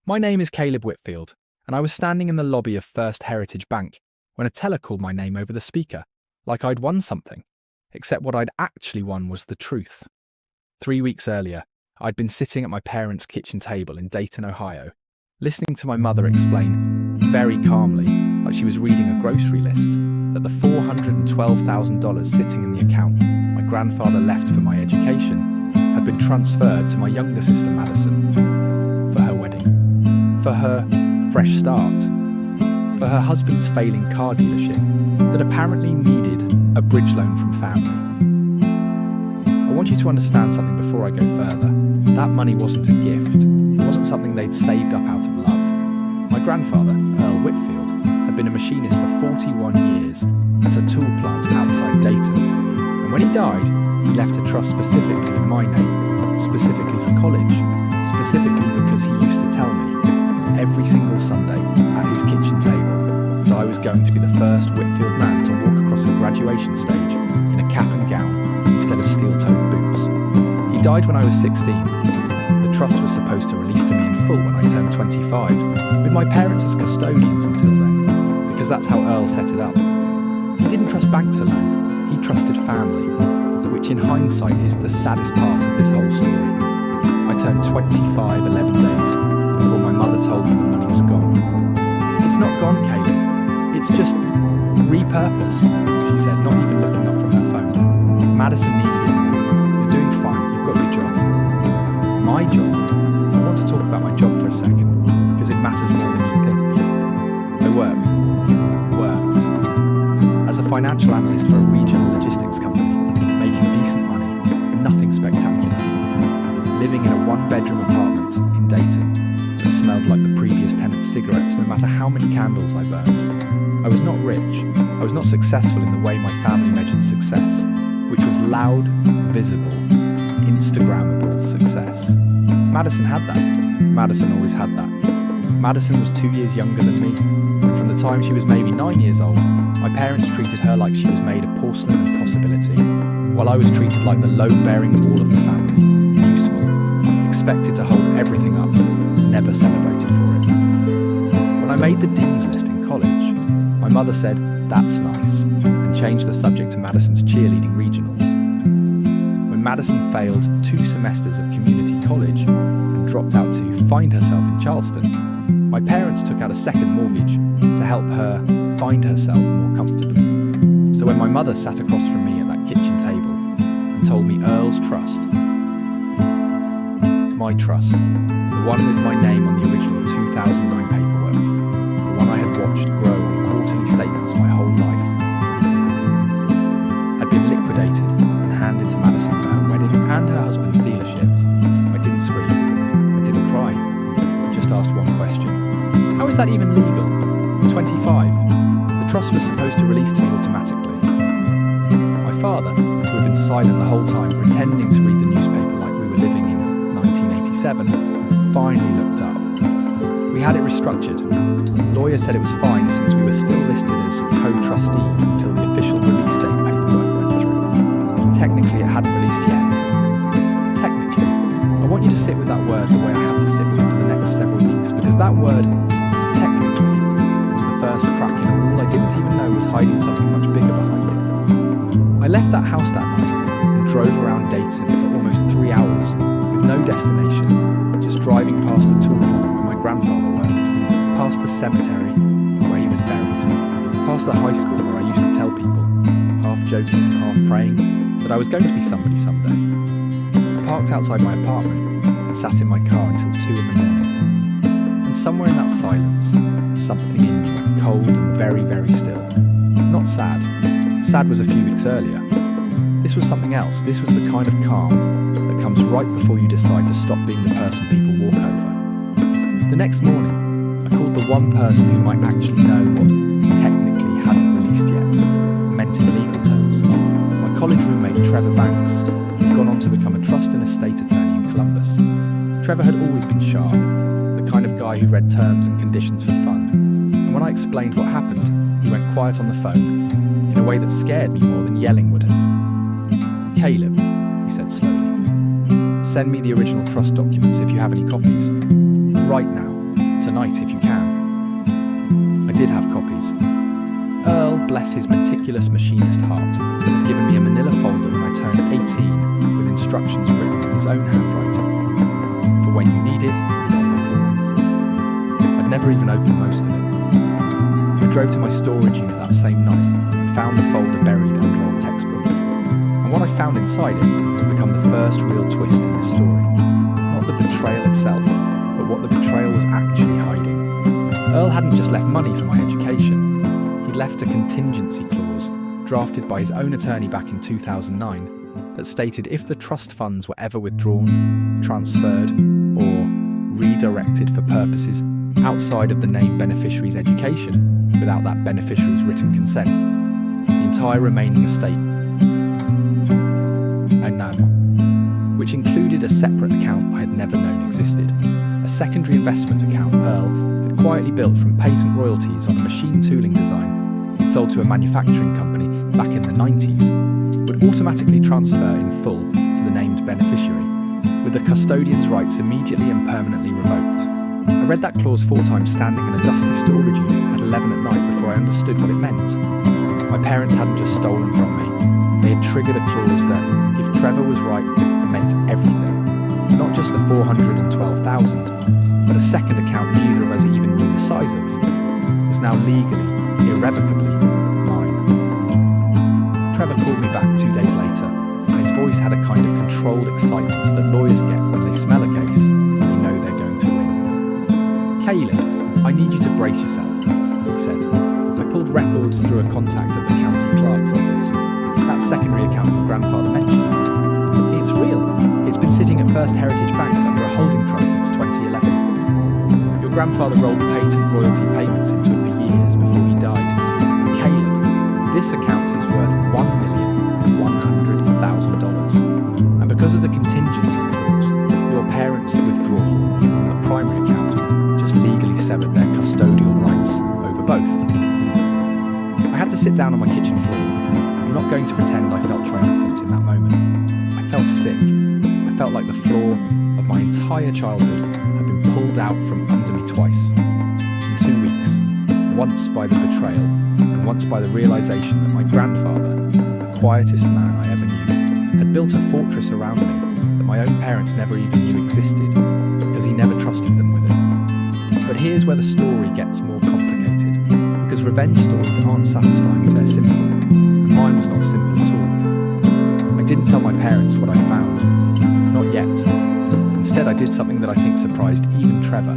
My name is Caleb Whitfield, and I was standing in the lobby of First Heritage Bank when a teller called my name over the speaker, like I'd won something, except what I'd actually won was the truth. 3 weeks earlier, I'd been sitting at my parents' kitchen table in Dayton, Ohio, listening to my mother explain, very calmly, like she was reading a grocery list, that the $412,000 sitting in the account my grandfather left for my education had been transferred to my younger sister Madison for her wedding, for her fresh start, for her husband's failing car dealership that apparently needed a bridge loan from family. I want you to understand something before I go further. That money wasn't a gift. It wasn't something they'd saved up out of love. My grandfather, Earl Whitfield, had been a machinist for 41 years at a tool plant outside Dayton. And when he died, he left a trust specifically in my name, specifically for college, specifically because he used to tell me every single Sunday at his kitchen table that I was going to be the first Whitfield man to walk across a graduation stage in a cap and gown instead of steel-toed boots. He died when I was 16. The trust was supposed to release to me in full when I turned 25, with my parents as custodians until then, because that's how Earl set it up. He didn't trust banks alone, he trusted family, which in hindsight is the saddest part of this whole story. I turned 25 11 days before my mother told me the money was gone. It's not gone, Caleb. It's just repurposed, she said, not even looking up from her phone. Madison needed it. You're doing fine. You've got your job. My job? I want to talk about my job for a second, because it matters more than you think. I worked as a financial analyst for a regional logistics company, making decent money, nothing spectacular. Living in a one-bedroom apartment in Dayton that smelled like the previous tenant's cigarettes no matter how many candles I burned. I was not rich. I was not successful in the way my family measured success, which was loud, visible, Instagrammable success. Madison had that. Madison always had that. Madison was 2 years younger than me, and from the time she was maybe 9 years old, my parents treated her like she was made of porcelain and possibility, while I was treated like the load-bearing wall of the family, useful, expected to hold everything up, never celebrated for it. When I made the dean's list in college, my mother said, "That's nice," and changed the subject to Madison's cheerleading regionals. When Madison failed 2 semesters of community college and dropped out to find herself in Charleston, my parents took out a second mortgage to help her find herself more comfortably. So when my mother sat across from me at that kitchen table and told me Earl's trust, my trust, the one with my name on the original 2009 paperwork, the one I had watched grow on quarterly statements my whole life, had been liquidated and handed to Madison for her wedding and her husband's dealership, I didn't scream. I didn't cry. I just asked one question. How is that even legal? I'm 25. The trust was supposed to release to me automatically. My father, who had been silent the whole time, pretending to read the newspaper like we were living in 1987, finally looked up. We had it restructured. Lawyer said it was fine since we were still listed as co-trustees until the official release date paperwork went through. Technically, it hadn't released yet. Technically. I want you to sit with that word the way I have to sit with it for the next several weeks, because that word, technically, was the first crack in a wall I didn't even know was hiding something much bigger behind it. I left that house that night and drove around Dayton for almost 3 hours with no destination, just driving past the tool plant where my grandfather worked, past the cemetery where he was buried, past the high school where I used to tell people, half joking, half praying, that I was going to be somebody someday. I parked outside my apartment and sat in my car until 2 in the morning. And somewhere in that silence, something in me went cold and very, very still. Not sad. Sad was a few weeks earlier. This was something else. This was the kind of calm that comes right before you decide to stop being the person people walk over. The next morning, I called the one person who might actually know what technically hadn't released yet, meant in legal terms. My college roommate Trevor Banks had gone on to become a trust and estate attorney in Columbus. Trevor had always been sharp, the kind of guy who read terms and conditions for fun. And when I explained what happened, he went quiet on the phone, in a way that scared me more than yelling would have. "Caleb," he said slowly, "send me the original trust documents if you have any copies. Right now." tonight if you can. I did have copies. Earl, bless his meticulous machinist heart, had given me a manila folder when I turned 18 with instructions written in his own handwriting. For when you needed, not before. I'd never even opened most of it. I drove to my storage unit that same night and found the folder buried under old textbooks. And what I found inside it would become the first real twist in this story. Not the betrayal itself, but what the betrayal was actually hiding. Earl hadn't just left money for my education. He'd left a contingency clause, drafted by his own attorney back in 2009, that stated if the trust funds were ever withdrawn, transferred, or redirected for purposes outside of the named beneficiary's education, without that beneficiary's written consent, the entire remaining estate, which included a separate account I had never known existed, a secondary investment account Earl had quietly built from patent royalties on a machine tooling design he'd sold to a manufacturing company back in the 90s, would automatically transfer in full to the named beneficiary, with the custodian's rights immediately and permanently revoked. I read that clause 4 times standing in a dusty storage unit at 11 at night before I understood what it meant. My parents hadn't just stolen from me, they had triggered a clause that, if Trevor was right, meant everything. Not just the 412,000, but a second account neither of us even knew the size of, was now legally, irrevocably mine. Trevor called me back 2 days later, and his voice had a kind of controlled excitement that lawyers get when they smell a case and they know they're going to win. "Caleb, I need you to brace yourself," he said. I pulled records through a contact at the county clerk's office. "That secondary account your grandfather mentioned. It's real. It's been sitting at First Heritage Bank under a holding trust since 2011. Your grandfather rolled patent royalty payments into it for years before he died. Caleb, this account is worth $1,100,000. And because of the contingency clause, your parents' withdrawal from the primary account just legally severed their custodial rights over both." I had to sit down on my kitchen floor. I'm not going to pretend I felt triumphant in that moment. I felt sick. I felt like the floor of my entire childhood had been pulled out from under me twice. In 2 weeks, once by the betrayal, and once by the realization that my grandfather, the quietest man I ever knew, had built a fortress around me that my own parents never even knew existed, because he never trusted them with it. But here's where the story gets more complicated, because revenge stories aren't satisfying if they're simple, and mine was not simple at all. I didn't tell my parents what I found. Not yet. Instead, I did something that I think surprised even Trevor.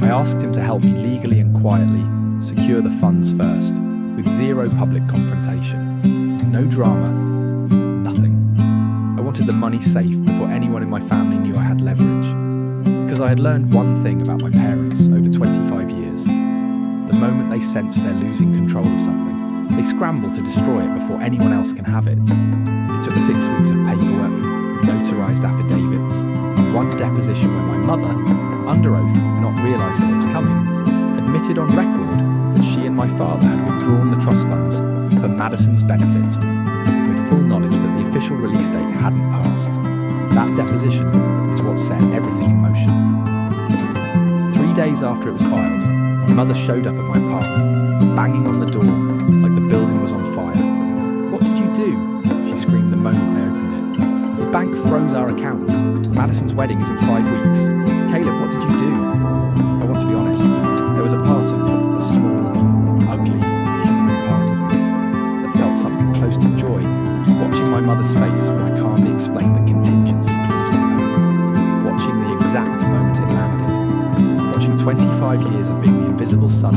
I asked him to help me legally and quietly secure the funds first, with zero public confrontation. No drama. Nothing. I wanted the money safe before anyone in my family knew I had leverage. Because I had learned one thing about my parents over 25 years. The moment they sense they're losing control of something, they scramble to destroy it before anyone else can have it. It took 6 weeks of paperwork, notarised affidavits, and one deposition where my mother, under oath, not realising what was coming, admitted on record that she and my father had withdrawn the trust funds for Madison's benefit, with full knowledge that the official release date hadn't passed. That deposition is what set everything in motion. 3 days after it was filed, my mother showed up at my apartment, banging on the door like the building was on fire. "What did you do?" she screamed the moment I opened it. "The bank froze our accounts. Madison's wedding is in 5 weeks. Caleb, what did you do?" I want to be honest. There was a part of me, a small, ugly, human part of me, that felt something close to joy, watching my mother's face when I calmly explained the contingency clause to her, watching the exact moment it landed, watching 25 years of being the invisible sun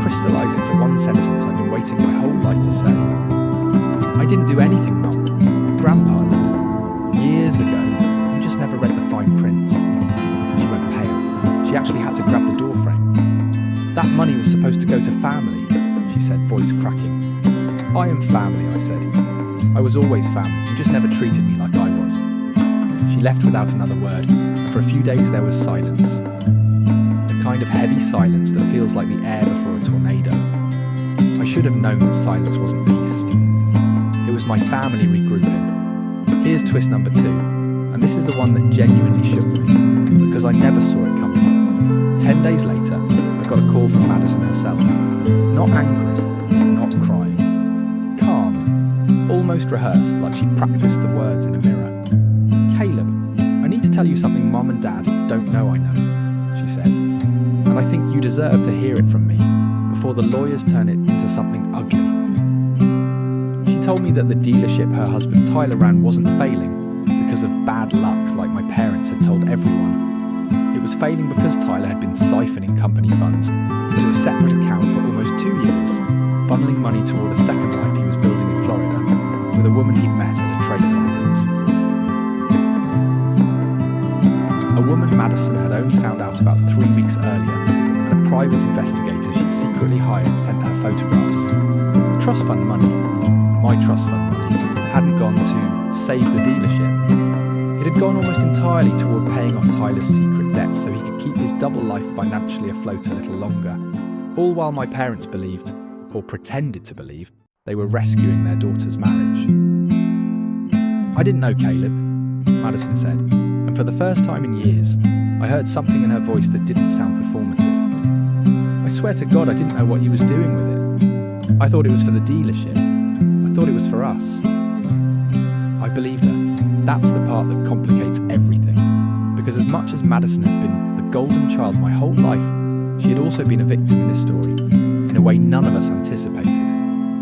crystallise into one sentence I've been waiting my whole life to say. "I didn't do anything, Mum. Grandpa did. Years ago. You just never read the fine print." She went pale. She actually had to grab the door frame. "That money was supposed to go to family," she said, voice cracking. "I am family," I said. "I was always family. You just never treated me like I was." She left without another word, and for a few days there was silence. The kind of heavy silence that feels like the air before a tornado. I should have known that silence wasn't peace. It was my family regrouping. Here's twist number 2, and this is the one that genuinely shook me, because I never saw it coming. 10 days later, I got a call from Madison herself. Not angry, not crying. Calm, almost rehearsed, like she practiced the words in a mirror. "Caleb, I need to tell you something Mom and Dad don't know I know," she said. "And I think you deserve to hear it from me before the lawyers turn it into something ugly." She told me that the dealership her husband Tyler ran wasn't failing because of bad luck like my parents had told everyone. It was failing because Tyler had been siphoning company funds into a separate account for almost 2 years, funneling money toward a second life he was building in Florida with a woman he'd met at a trade conference. A woman Madison had only found out about 3 weeks earlier when a private investigator she'd secretly hired sent her photographs. The trust fund money, my trust fund money, hadn't gone to save the dealership. It had gone almost entirely toward paying off Tyler's secret debts so he could keep his double life financially afloat a little longer, all while my parents believed, or pretended to believe, they were rescuing their daughter's marriage. "I didn't know Caleb," Madison said, and for the first time in years, I heard something in her voice that didn't sound performative. "I swear to God I didn't know what he was doing with it. I thought it was for the dealership. I thought it was for us." I believed her. That's the part that complicates everything. Because as much as Madison had been the golden child my whole life, she had also been a victim in this story, in a way none of us anticipated.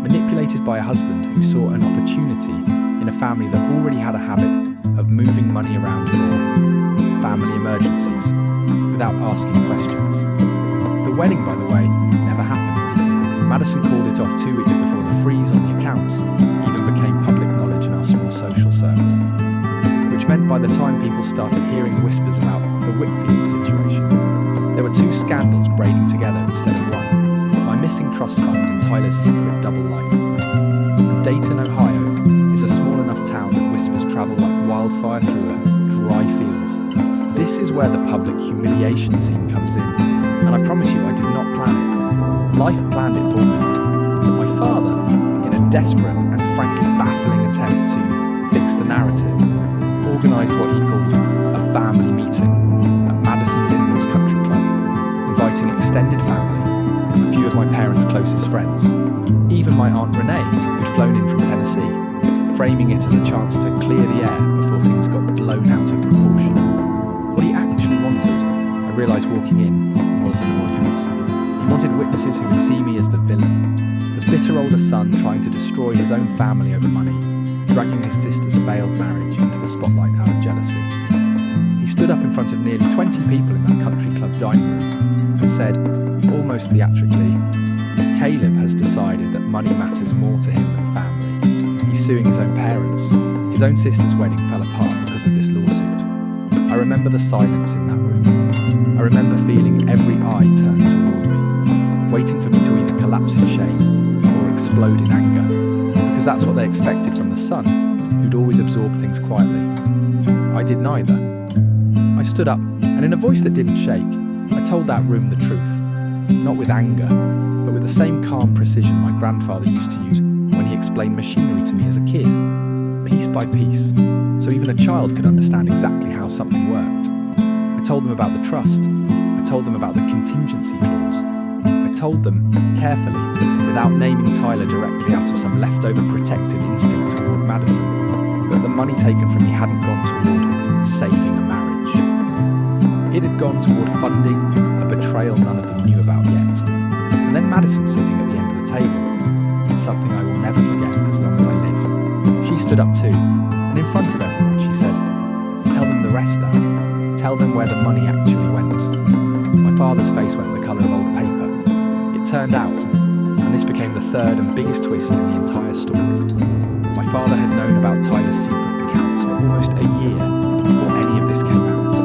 Manipulated by a husband who saw an opportunity in a family that already had a habit of moving money around for family emergencies without asking questions. The wedding, by the way, never happened. Madison called it off 2 weeks before the freeze on the accounts even became public knowledge in our small social circle. Which meant by the time people started hearing whispers about the Whitfield situation, there were 2 scandals braiding together instead of one: my missing trust fund and Tyler's secret double life. And Dayton, Ohio, is a small enough town that whispers travel like wildfire through a dry field. This is where the public humiliation scene comes in, and I promise you I did not plan it. Life planned it for me. But my father, in a desperate and frankly baffling attempt to fix the narrative, organised what he called a family meeting at Madison's in-laws country club, inviting extended family, a few of my parents' closest friends, even my Aunt Renee, who'd flown in from Tennessee, framing it as a chance to clear the air before things got blown out of proportion. What he actually wanted, I realised walking in, was an audience. He wanted witnesses who would see me as the villain, the bitter older son trying to destroy his own family over money, dragging his sister's failed marriage into the spotlight out of jealousy. He stood up in front of nearly 20 people in that country club dining room and said, almost theatrically, "Caleb has decided that money matters more to him than family. He's suing his own parents. His own sister's wedding fell apart because of this lawsuit." I remember the silence in that room. I remember feeling every eye turn toward me, waiting for me to either collapse in shame or explode in anger. Because that's what they expected from the son, who'd always absorb things quietly. I did neither. I stood up, and in a voice that didn't shake, I told that room the truth. Not with anger, but with the same calm precision my grandfather used to use when he explained machinery to me as a kid, piece by piece, so even a child could understand exactly how something worked. I told them about the trust. I told them about the contingency clause. I told them, carefully, without naming Tyler directly out of some leftover protective instinct toward Madison, that the money taken from me hadn't gone toward saving a marriage. It had gone toward funding a betrayal none of them knew about yet. And then Madison sitting at the end of the table. It's something I will never forget as long as I live. She stood up too, and in front of everyone she said, "Tell them the rest, Dad. Tell them where the money actually went." My father's face went the colour of old paper. It turned out, and this became the third and biggest twist in the entire story, my father had known about Tyler's secret accounts for almost a year before any of this came out.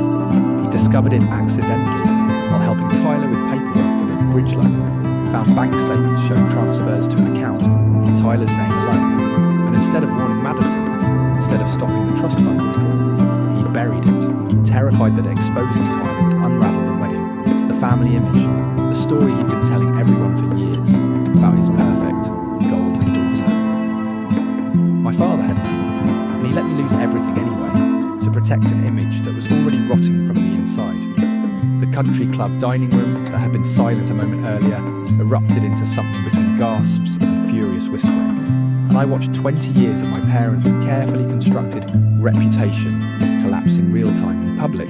He discovered it accidentally while helping Tyler with paperwork for the bridge loan, found bank statements showing transfers to an account in Tyler's name alone, and instead of warning Madison, instead of stopping the trust fund withdrawal, he buried it, terrified that exposing Tyler would unravel the wedding, the family image, the story he'd been telling everyone for years about his perfect, golden daughter. My father had known, and he let me lose everything anyway, to protect an image that was already rotting from the inside. The country club dining room that had been silent a moment earlier erupted into something between gasps and furious whispering, and I watched 20 years of my parents' carefully constructed reputation collapse in real time in public,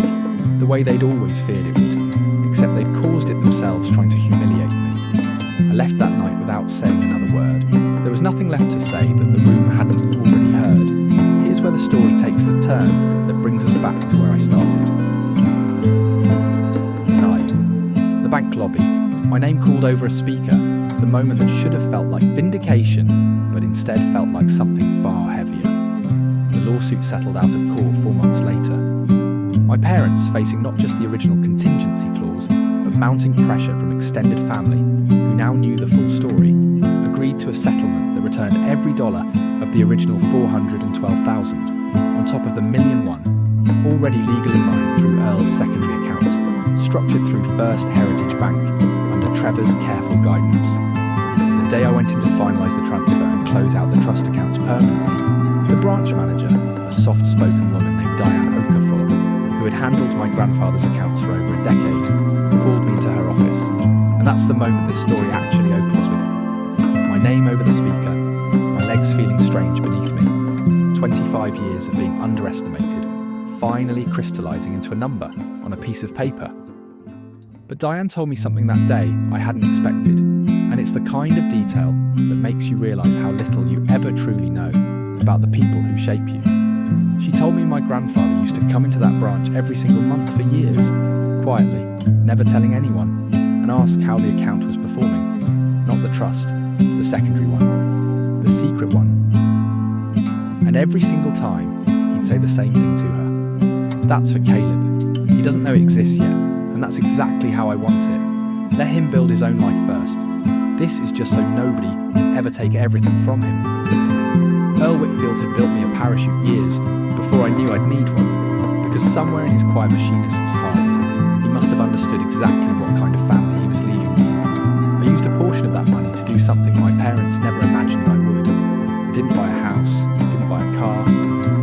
the way they'd always feared it would, except they'd caused it themselves trying to humiliate me. I left that night without saying another word. There was nothing left to say that the room hadn't already heard. Here's where the story takes the turn that brings us back to where I started. 9. The bank lobby. My name called over a speaker, the moment that should have felt like vindication, but instead felt like something far heavier. The lawsuit settled out of court 4 months later. My parents, facing not just the original contingency clause, but mounting pressure from extended family, who now knew the full story, agreed to a settlement that returned every dollar of the original $412,000, on top of the $1 million already legally mined through Earl's secondary account, structured through First Heritage Bank under Trevor's careful guidance. The day I went in to finalise the transfer and close out the trust accounts permanently, the branch manager, a soft-spoken woman named Diane Okafor, who had handled my grandfather's accounts for over a decade, called me into her office, and that's the moment this story actually opens with. My name over the speaker, my legs feeling strange beneath me. 25 years of being underestimated, finally crystallising into a number on a piece of paper. But Diane told me something that day I hadn't expected, and it's the kind of detail that makes you realise how little you ever truly know about the people who shape you. She told me my grandfather used to come into that branch every single month for years, quietly, never telling anyone, and ask how the account was performing. Not the trust, the secondary one, the secret one. And every single time, he'd say the same thing to her. That's for Caleb. He doesn't know it exists yet, and that's exactly how I want it. Let him build his own life first. This is just so nobody ever take everything from him. Earl Whitfield had built me a parachute years before I knew I'd need one, because somewhere in his quiet machinist's heart, he must have understood exactly what kind of family he was leaving me. I used a portion of that money to do something my parents never imagined I would. I didn't buy a house, didn't buy a car,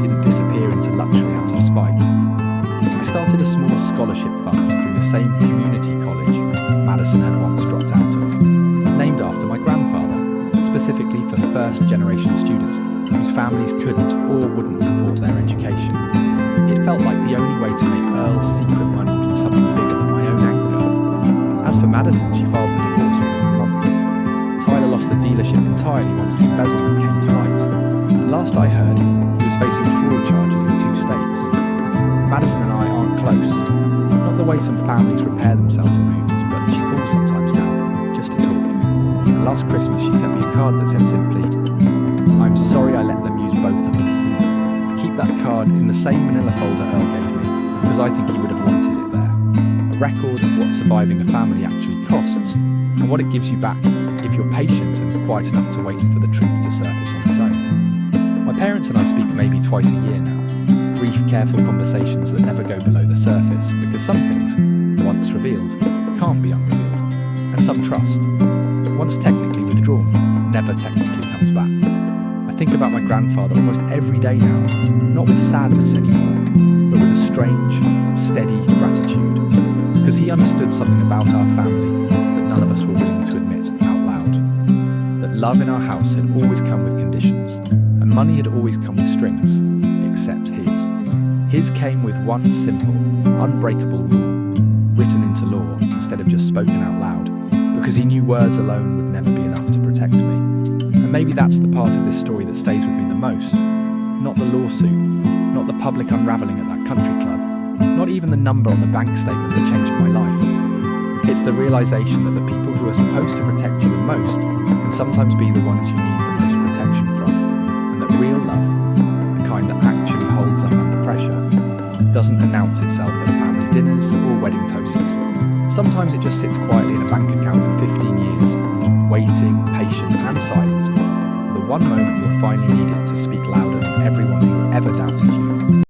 didn't disappear into luxury out of spite. I started a small scholarship fund through the same community college Madison had once dropped out of, named after my grandfather, specifically for first-generation students whose families couldn't or wouldn't support their education. It felt like the only way to make Earl's secret money mean something bigger than my own anger. As for Madison, she filed for divorce within a month. Tyler lost the dealership entirely once the embezzlement came to light. And last I heard, he was facing fraud charges in 2 states. Madison and I aren't close. Not the way some families repair themselves in movies, but she calls sometimes now, just to talk. And last Christmas she sent me a card that said simply, "I'm sorry I let them use both of us." I keep that card in the same manila folder Earl gave me, because I think he would have wanted it there. A record of what surviving a family actually costs, and what it gives you back if you're patient and quiet enough to wait for the truth to surface on its own. My parents and I speak maybe twice a year now. Brief, careful conversations that never go below the surface, because some things, once revealed, can't be unrevealed. And some trust, once technically withdrawn, never technically comes back. I think about my grandfather almost every day now, not with sadness anymore, but with a strange, steady gratitude, because he understood something about our family that none of us were willing to admit out loud. That love in our house had always come with conditions, and money had always come with strings, except his. His came with one simple, unbreakable rule, written into law instead of just spoken out loud, because he knew words alone would never be enough to protect me. And maybe that's the part of this story that stays with me the most. Not the lawsuit, not the public unravelling at that country club, not even the number on the bank statement that changed my life. It's the realisation that the people who are supposed to protect you the most can sometimes be the ones you need the most protection from, and that real love, the kind that actually holds up under pressure, doesn't announce itself at family dinners or wedding toasts. Sometimes it just sits quietly in a bank account for 15 years, waiting, patient and silent, for the one moment you'll finally need it to speak louder than everyone who ever doubted you.